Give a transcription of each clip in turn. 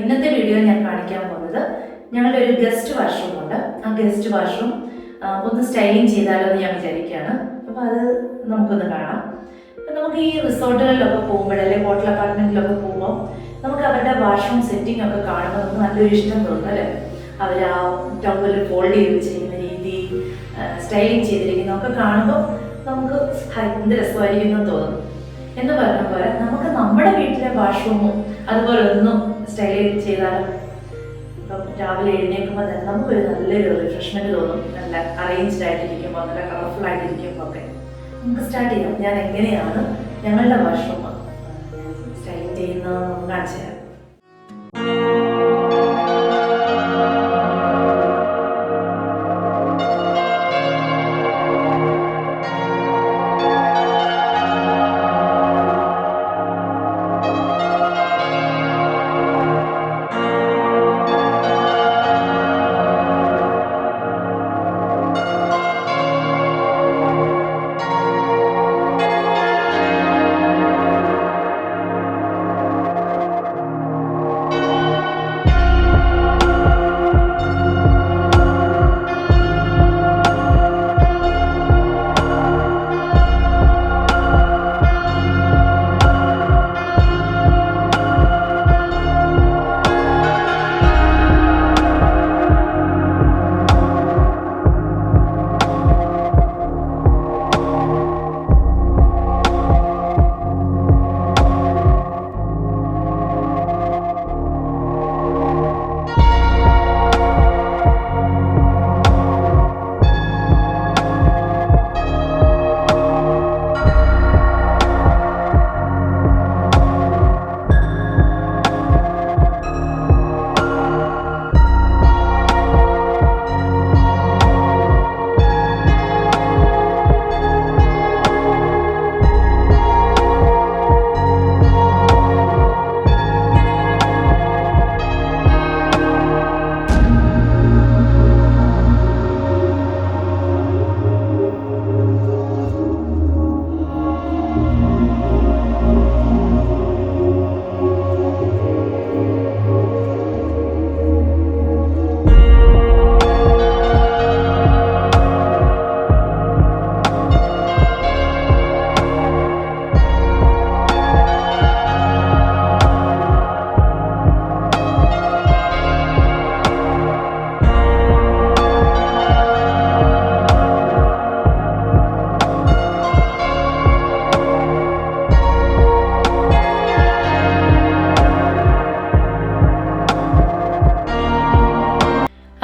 ഇന്നത്തെ വീഡിയോ ഞാൻ കാണിക്കാൻ പോകുന്നത് ഞങ്ങളുടെ ഒരു ഗസ്റ്റ് വാഷ്റൂം ഉണ്ട്. ആ ഗസ്റ്റ് വാഷ്റൂം ഒന്ന് സ്റ്റൈലിംഗ് ചെയ്താലോ എന്ന് ഞാൻ വിചാരിക്കുകയാണ്. അപ്പോൾ അത് നമുക്കൊന്ന് കാണാം. അപ്പം നമുക്ക് ഈ റിസോർട്ടുകളിലൊക്കെ പോകുമ്പോൾ അല്ലെങ്കിൽ ഹോട്ടൽ അപ്പാർട്ട്മെൻറ്റിലൊക്കെ പോകുമ്പോൾ നമുക്ക് അവരുടെ വാഷ്റൂം സെറ്റിംഗ് ഒക്കെ കാണുമ്പോൾ നമുക്ക് നല്ലൊരു ഇഷ്ടം തോന്നും അല്ലേ? അവർ ആ ടവൽ ഫോൾഡ് ചെയ്ത് വെച്ചിരിക്കുന്ന രീതി, സ്റ്റൈലിംഗ് ചെയ്തിരിക്കുന്നതൊക്കെ കാണുമ്പോൾ നമുക്ക് എന്ത് രസമായിരിക്കുന്നു തോന്നും. എന്ന് പറഞ്ഞ പോലെ നമുക്ക് നമ്മുടെ വീട്ടിലെ വാഷ്റൂമും അതുപോലെ ഒന്നും സ്റ്റൈൽ ചെയ്താലും ഇപ്പം രാവിലെ എഴുന്നേൽക്കുമ്പോൾ തന്നെ നമുക്കൊരു നല്ലൊരു റിഫ്രഷ്മെന്റ് തോന്നും. നല്ല അറേഞ്ച്ഡ് ആയിട്ടിരിക്കുമ്പോൾ, നല്ല കളർഫുൾ ആയിട്ടിരിക്കുമ്പോൾ ഒക്കെ നമുക്ക് സ്റ്റാർട്ട് ചെയ്യാം. ഞാൻ എങ്ങനെയാണ് ഞങ്ങളുടെ വാഷ്റൂം സ്റ്റൈൽ ചെയ്യുന്നതെന്ന് കാണിച്ചു തരാം.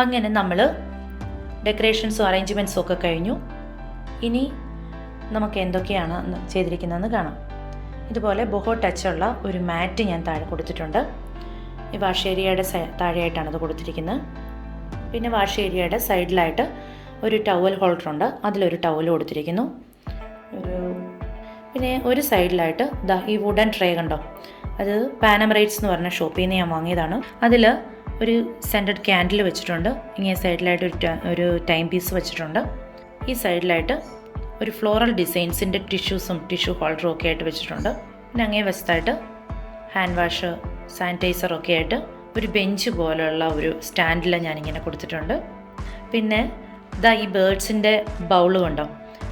അങ്ങനെ നമ്മൾ ഡെക്കറേഷൻസും അറേഞ്ച്മെൻറ്റ്സും ഒക്കെ കഴിഞ്ഞു. ഇനി നമുക്ക് എന്തൊക്കെയാണ് ചെയ്തിരിക്കുന്നതെന്ന് കാണാം. ഇതുപോലെ ബോഹോ ടച്ചുള്ള ഒരു മാറ്റ് ഞാൻ താഴെ കൊടുത്തിട്ടുണ്ട്. ഈ വാഷ് ഏരിയയുടെ താഴെയായിട്ടാണ് അത് കൊടുത്തിരിക്കുന്നത്. പിന്നെ വാഷ് ഏരിയയുടെ സൈഡിലായിട്ട് ഒരു ടവൽ ഹോൾഡറുണ്ട്, അതിലൊരു ടവൽ കൊടുത്തിരിക്കുന്നു. പിന്നെ ഒരു സൈഡിലായിട്ട് ഈ വുഡൻ ട്രേ കണ്ടോ, അത് പാനമറൈറ്റ്സ് എന്ന് പറഞ്ഞ ഷോപ്പിൽ നിന്ന് ഞാൻ വാങ്ങിയതാണ്. അതിൽ ഒരു സെൻറ്റഡ് ക്യാൻഡിൽ വെച്ചിട്ടുണ്ട്. ഇങ്ങനെ സൈഡിലായിട്ട് ഒരു ടൈം പീസ് വെച്ചിട്ടുണ്ട്. ഈ സൈഡിലായിട്ട് ഒരു ഫ്ലോറൽ ഡിസൈൻസിൻ്റെ ടിഷ്യൂസും ടിഷ്യൂ ഹോൾഡറും ഒക്കെ ആയിട്ട് വെച്ചിട്ടുണ്ട്. പിന്നെ അങ്ങേ വശത്തായിട്ട് ഹാൻഡ് വാഷ്, സാനിറ്റൈസറൊക്കെ ആയിട്ട് ഒരു ബെഞ്ച് പോലെയുള്ള ഒരു സ്റ്റാൻഡിൽ ഞാനിങ്ങനെ കൊടുത്തിട്ടുണ്ട്. പിന്നെ ഈ ബേർഡ്സിൻ്റെ ബൗള് കണ്ടോ,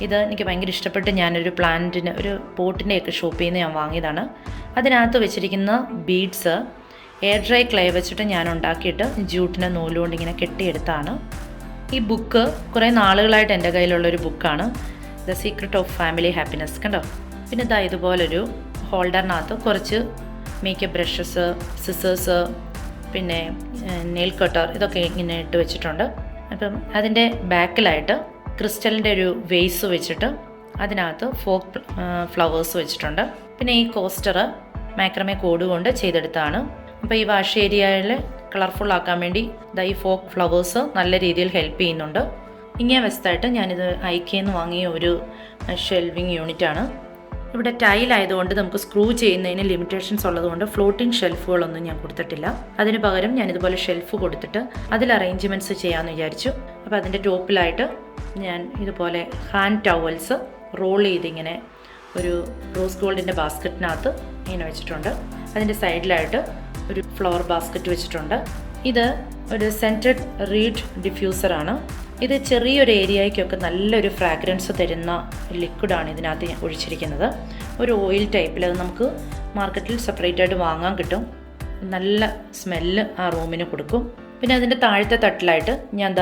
ഇത് എനിക്ക് ഭയങ്കര ഇഷ്ടപ്പെട്ട് ഞാനൊരു പ്ലാന്റിന് ഒരു പോട്ടിൻ്റെയൊക്കെ ഷോപ്പിൽ നിന്ന് ഞാൻ വാങ്ങിയതാണ്. അതിനകത്ത് വെച്ചിരിക്കുന്ന ബീഡ്സ് എയർ ഡ്രൈ ക്ലേ വെച്ചിട്ട് ഞാൻ ഉണ്ടാക്കിയിട്ട് ജൂട്ടിനെ നൂലുകൊണ്ട് ഇങ്ങനെ കെട്ടിയെടുത്താണ്. ഈ ബുക്ക് കുറേ നാളുകളായിട്ട് എൻ്റെ കയ്യിലുള്ളൊരു ബുക്കാണ്, the secret of family happiness കണ്ടോ. പിന്നെ ഇതുപോലൊരു ഹോൾഡറിനകത്ത് കുറച്ച് മേക്കപ്പ് ബ്രഷസ്, സിസേഴ്സ്, പിന്നെ നെയിൽ കട്ടർ ഇതൊക്കെ ഇങ്ങനെ ഇട്ട് വെച്ചിട്ടുണ്ട്. അപ്പം അതിൻ്റെ ബാക്കിലായിട്ട് ക്രിസ്റ്റലിൻ്റെ ഒരു വേസ് വെച്ചിട്ട് അതിനകത്ത് ഫോക്ക് ഫ്ലവേഴ്സ് വെച്ചിട്ടുണ്ട്. പിന്നെ ഈ കോസ്റ്റർ മാക്രമേ കോഡ് കൊണ്ട് ചെയ്തെടുത്താണ്. അപ്പോൾ ഈ വാഷ് ഏരിയയിൽ കളർഫുൾ ആക്കാൻ വേണ്ടി ഈ ഫോക്ക് ഫ്ലവേഴ്സ് നല്ല രീതിയിൽ ഹെൽപ്പ് ചെയ്യുന്നുണ്ട്. ഇങ്ങനെ വശത്തായിട്ട് ഞാനിത് ഐക്കേന്ന് വാങ്ങിയ ഒരു ഷെൽവിങ് യൂണിറ്റാണ്. ഇവിടെ ടൈലായതുകൊണ്ട് നമുക്ക് സ്ക്രൂ ചെയ്യുന്നതിന് ലിമിറ്റേഷൻസ് ഉള്ളതുകൊണ്ട് ഫ്ലോട്ടിംഗ് ഷെൽഫുകളൊന്നും ഞാൻ കൊടുത്തിട്ടില്ല. അതിന് പകരം ഞാനിതുപോലെ ഷെൽഫ് കൊടുത്തിട്ട് അതിൽ അറേഞ്ച്മെൻറ്റ്സ് ചെയ്യാമെന്ന് വിചാരിച്ചു. അപ്പോൾ അതിൻ്റെ ടോപ്പിലായിട്ട് ഞാൻ ഇതുപോലെ ഹാൻഡ് ടവൽസ് റോൾ ചെയ്തിങ്ങനെ ഒരു റോസ് ഗോൾഡിൻ്റെ ബാസ്ക്കറ്റിനകത്ത് ഇങ്ങനെ വെച്ചിട്ടുണ്ട്. അതിൻ്റെ സൈഡിലായിട്ട് ഒരു ഫ്ലവർ ബാസ്ക്കറ്റ് വെച്ചിട്ടുണ്ട്. ഇത് ഒരു സെൻറ്റഡ് റീഡ് ഡിഫ്യൂസറാണ്. ഇത് ചെറിയൊരു ഏരിയയ്ക്കൊക്കെ നല്ലൊരു ഫ്രാഗ്രൻസ് തരുന്ന ലിക്വിഡാണ് ഇതിനകത്ത് ഒഴിച്ചിരിക്കുന്നത്. ഒരു ഓയിൽ ടൈപ്പിൽ അത് നമുക്ക് മാർക്കറ്റിൽ സെപ്പറേറ്റ് ആയിട്ട് വാങ്ങാൻ കിട്ടും. നല്ല സ്മെല്ല് ആ റൂമിന് കൊടുക്കും. പിന്നെ അതിൻ്റെ താഴത്തെ തട്ടിലായിട്ട് ഞാൻ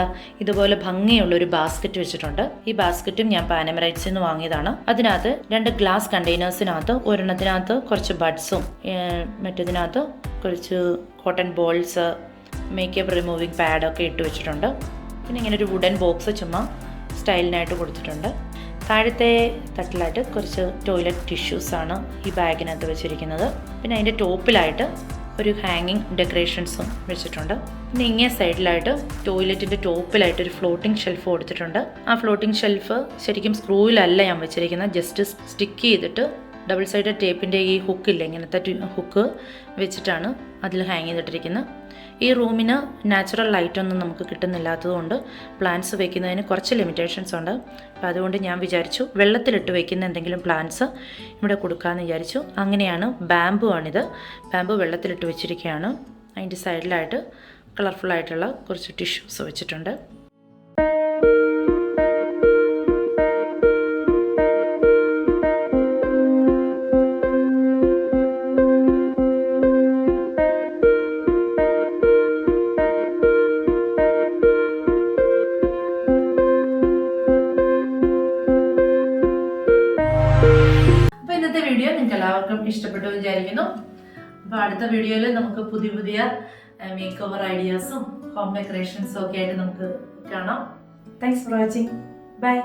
ഇതുപോലെ ഭംഗിയുള്ളൊരു ബാസ്ക്കറ്റ് വെച്ചിട്ടുണ്ട്. ഈ ബാസ്ക്കറ്റും ഞാൻ പാനമറൈറ്റ്സിൽ നിന്ന് വാങ്ങിയതാണ്. അതിനകത്ത് 2 ഗ്ലാസ് കണ്ടെയ്നേഴ്സിനകത്ത് ഒരെണ്ണത്തിനകത്ത് കുറച്ച് ബഡ്സും മറ്റേതിനകത്ത് കുറച്ച് കോട്ടൺ ബോൾസ്, മേക്കപ്പ് റിമൂവിങ് പാഡൊക്കെ ഇട്ട് വെച്ചിട്ടുണ്ട്. പിന്നെ ഇങ്ങനെ ഒരു വുഡൻ ബോക്സ് ചുമ്മാ സ്റ്റൈലിനായിട്ട് കൊടുത്തിട്ടുണ്ട്. താഴത്തെ തട്ടിലായിട്ട് കുറച്ച് ടോയ്ലറ്റ് ടിഷ്യൂസാണ് ഈ ബാഗിനകത്ത് വെച്ചിരിക്കുന്നത്. പിന്നെ അതിൻ്റെ ടോപ്പിലായിട്ട് ഒരു ഹാങ്ങിങ് ഡെക്കറേഷൻസും വെച്ചിട്ടുണ്ട്. പിന്നെ ഇങ്ങേ സൈഡിലായിട്ട് ടോയ്ലറ്റിൻ്റെ ടോപ്പിലായിട്ട് ഒരു ഫ്ലോട്ടിംഗ് ഷെൽഫ് കൊടുത്തിട്ടുണ്ട്. ആ ഫ്ലോട്ടിംഗ് ഷെൽഫ് ശരിക്കും സ്ക്രൂവിലല്ല ഞാൻ വെച്ചിരിക്കുന്നത്, ജസ്റ്റ് സ്റ്റിക്ക് ചെയ്തിട്ട് ഡബിൾ സൈഡഡ് ടേപ്പിൻ്റെ ഈ ഹുക്കില്ല, ഇങ്ങനത്തെ ഹുക്ക് വെച്ചിട്ടാണ് അതിൽ ഹാങ് ചെയ്തിട്ടിരിക്കുന്നത്. ഈ റൂമിന് നാച്ചുറൽ ലൈറ്റൊന്നും നമുക്ക് കിട്ടുന്നില്ലാത്തതുകൊണ്ട് പ്ലാന്റ്സ് വെക്കുന്നതിന് കുറച്ച് ലിമിറ്റേഷൻസ് ഉണ്ട്. അപ്പോൾ അതുകൊണ്ട് ഞാൻ വിചാരിച്ചു വെള്ളത്തിലിട്ട് വെക്കുന്ന എന്തെങ്കിലും പ്ലാന്റ്സ് ഇവിടെ കൊടുക്കാമെന്ന് വിചാരിച്ചു. അങ്ങനെയാണ് ബാംബു ആണിത്. ബാംബു വെള്ളത്തിലിട്ട് വെച്ചിരിക്കുകയാണ്. അതിൻ്റെ സൈഡിലായിട്ട് കളർഫുള്ളായിട്ടുള്ള കുറച്ച് ടിഷ്യൂസ് വെച്ചിട്ടുണ്ട്. അപ്പോൾ ഇന്നത്തെ വീഡിയോ നിങ്ങൾക്ക് എല്ലാവർക്കും ഇഷ്ടപ്പെട്ടു വിചാരിക്കുന്നു. അപ്പോൾ അടുത്ത വീഡിയോയിൽ നമുക്ക് പുതിയ പുതിയ മേക്ക് ഓവർ ഐഡിയാസും ഹോം ഡെക്കറേഷൻസും ഒക്കെ ആയിട്ട് നമുക്ക് കാണാം. Thanks for watching. ബൈ.